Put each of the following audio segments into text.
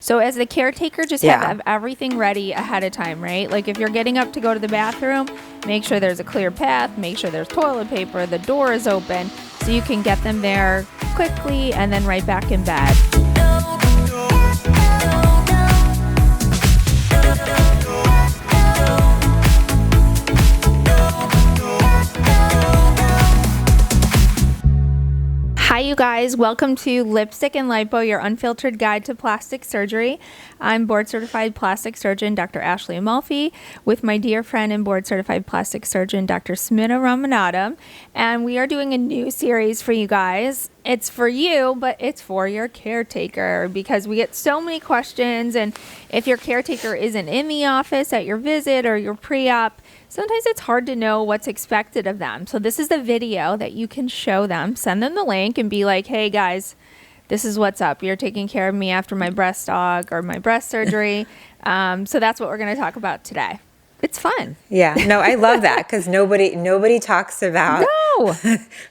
So as the caretaker, just have everything ready ahead of time, right? Like if you're getting up to go to the bathroom, make sure there's a clear path, make sure there's toilet paper, the door is open, so you can get them there quickly and then right back in bed. Hi, you guys. Welcome to Lipstick and Lipo, your unfiltered guide to plastic surgery. I'm board-certified plastic surgeon, Dr. Ashley Amalfi, with my dear friend and board-certified plastic surgeon, Dr. Smita Ramanathan, and we are doing a new series for you guys. It's for you, but it's for your caretaker because we get so many questions, and if your caretaker isn't in the office at your visit or your pre-op, sometimes it's hard to know what's expected of them. So this is the video that you can show them, send them the link and be like, hey guys, this is what's up. You're taking care of me after my breast aug or my breast surgery. So that's what we're going to talk about today. It's fun. Yeah, no, I love that because nobody talks about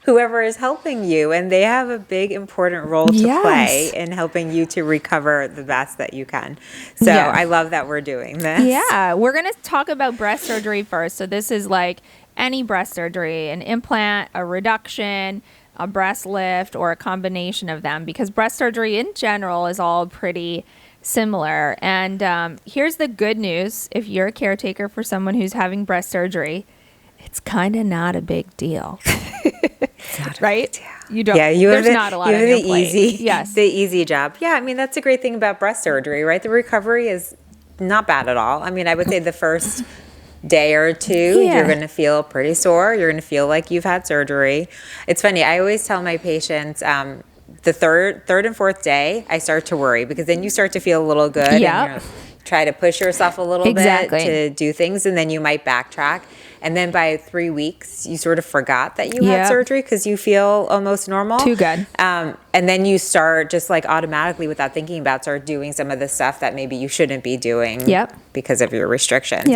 whoever is helping you, and they have a big important role to play in helping you to recover the best that you can. So I love that we're doing this. Yeah, we're going to talk about breast surgery first. So this is like any breast surgery, an implant, a reduction, a breast lift, or a combination of them, because breast surgery in general is all pretty similar. And here's the good news. If you're a caretaker for someone who's having breast surgery, it's kind of not a big deal. Right? You don't. Yeah, there's not a lot on your plate. Yes, the easy job. Yeah, I mean that's a great thing about breast surgery, right? The recovery is not bad at all. I mean, I would say the first day or two, you're going to feel pretty sore. You're going to feel like you've had surgery. It's funny. I always tell my patients, the third and fourth day, I start to worry because then you start to feel a little good and you try to push yourself a little bit to do things, and then you might backtrack. And then by 3 weeks, you sort of forgot that you had surgery because you feel almost normal. Too good. And then you start just like automatically, without thinking about, start doing some of the stuff that maybe you shouldn't be doing because of your restrictions.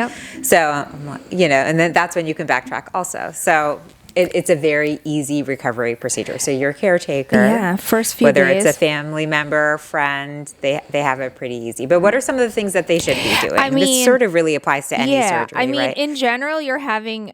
So, and then that's when you can backtrack also. So it's a very easy recovery procedure. So your caretaker, first few whether days, it's a family member, friend, they have it pretty easy. But what are some of the things that they should be doing? I mean, this sort of really applies to any surgery, I mean, right? in general, you're having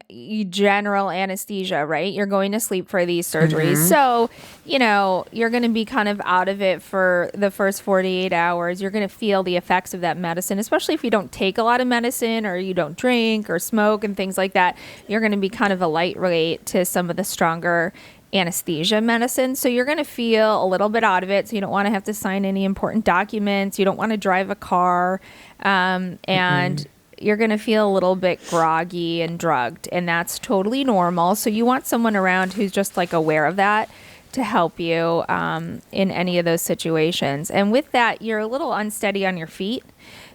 general anesthesia, right? You're going to sleep for these surgeries. So, you're going to be kind of out of it for the first 48 hours. You're going to feel the effects of that medicine, especially if you don't take a lot of medicine or you don't drink or smoke and things like that. You're going to be kind of a lightweight to some of the stronger anesthesia medicine. So you're going to feel a little bit out of it. So you don't want to have to sign any important documents. You don't want to drive a car. And you're going to feel a little bit groggy and drugged. And that's totally normal. So you want someone around who's just like aware of that to help you in any of those situations. And with that, you're a little unsteady on your feet.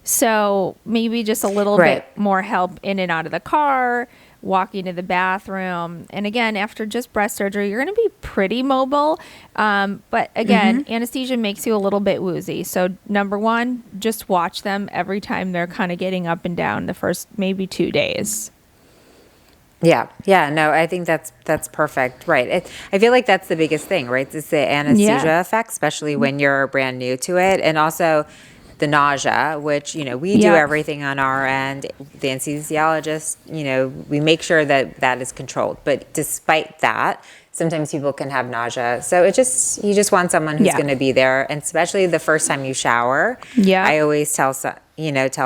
So maybe just a little bit more help in and out of the car, walking to the bathroom. And again, after just breast surgery, you're going to be pretty mobile. But again, anesthesia makes you a little bit woozy. So number one, just watch them every time they're kind of getting up and down the first maybe 2 days. Yeah. No, I think that's perfect. Right. I feel like that's the biggest thing, right? It's the anesthesia effect, especially when you're brand new to it. And also the nausea, which, we do everything on our end. The anesthesiologist, we make sure that is controlled. But despite that, sometimes people can have nausea. So you just want someone who's going to be there. And especially the first time you shower, I always tell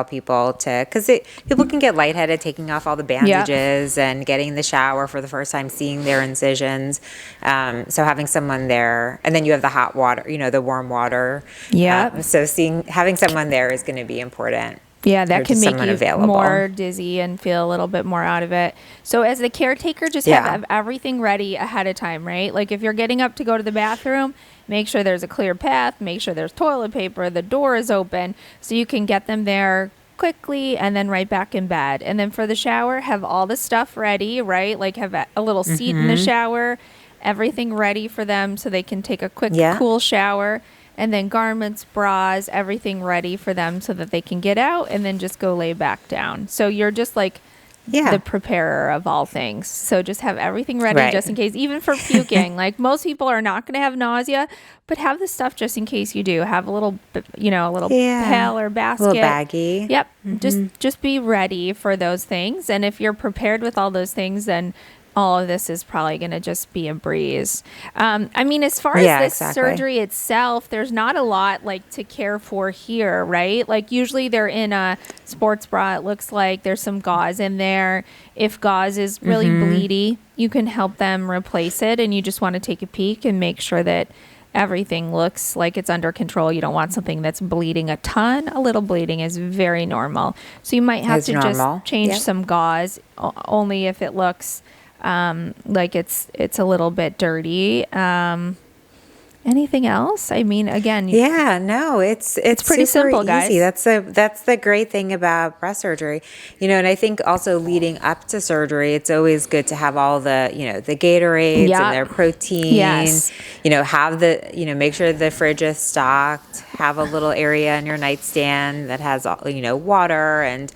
people because people can get lightheaded taking off all the bandages and getting in the shower for the first time, seeing their incisions. So having someone there, and then you have the hot water, the warm water. So having someone there is going to be important. Yeah, that can make you more dizzy and feel a little bit more out of it. So as the caretaker, just have everything ready ahead of time, right? Like if you're getting up to go to the bathroom, make sure there's a clear path, make sure there's toilet paper, the door is open, so you can get them there quickly and then right back in bed. And then for the shower, have all the stuff ready, right? Like have a little seat in the shower, everything ready for them so they can take a quick, cool shower. And then garments, bras, everything ready for them so that they can get out and then just go lay back down. So you're just like the preparer of all things. So just have everything ready Right. just in case, even for puking. Like most people are not going to have nausea, but have the stuff just in case you do. Have a little, a little pail or basket. A little baggie. Yep. Just be ready for those things. And if you're prepared with all those things, then all of this is probably going to just be a breeze. I mean, as far as this surgery itself, there's not a lot like to care for here, right? Like usually they're in a sports bra. It looks like there's some gauze in there. If gauze is really bleedy, you can help them replace it. And you just want to take a peek and make sure that everything looks like it's under control. You don't want something that's bleeding a ton. A little bleeding is very normal. So you might have to just change some gauze only if it looks like it's a little bit dirty. Anything else? I mean, again, it's pretty simple, easy. guys. That's the great thing about breast surgery, and I think also leading up to surgery, it's always good to have all the the Gatorades and their protein. Yes. Have the make sure the fridge is stocked. Have a little area in your nightstand that has water and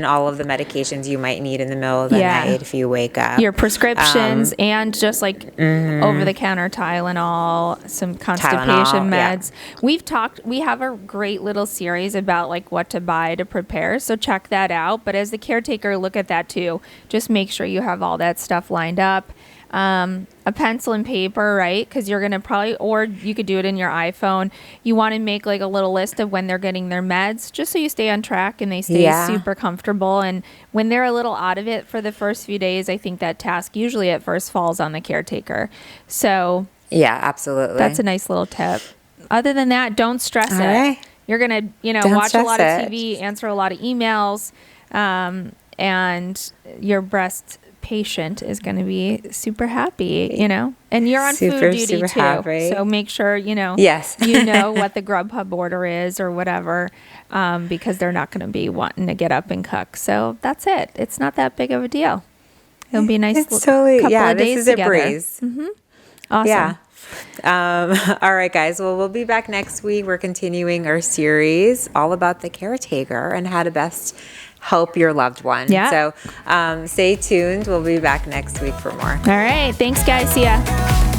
all of the medications you might need in the middle of the night if you wake up. Your prescriptions and just like over-the-counter Tylenol, some constipation meds. We have a great little series about like what to buy to prepare, so check that out. But as the caretaker, look at that too. Just make sure you have all that stuff lined up. A pencil and paper, right? Because you're going to probably, or you could do it in your iPhone. You want to make like a little list of when they're getting their meds, just so you stay on track and they stay super comfortable. And when they're a little out of it for the first few days, I think that task usually at first falls on the caretaker. So yeah, absolutely. That's a nice little tip. Other than that, don't stress it. Right. You're going to, watch a lot of TV, answer a lot of emails, and your breast patient is going to be super happy, and you're on food duty too. Happy. So make sure, yes. you know what the Grubhub order is or whatever, because they're not going to be wanting to get up and cook. So that's it. It's not that big of a deal. It'll be a nice couple of days together. This is a breeze. Awesome. Yeah. All right, guys. Well, we'll be back next week. We're continuing our series all about the caretaker and how to best help your loved one. Yeah. So stay tuned. We'll be back next week for more. All right. Thanks, guys. See ya.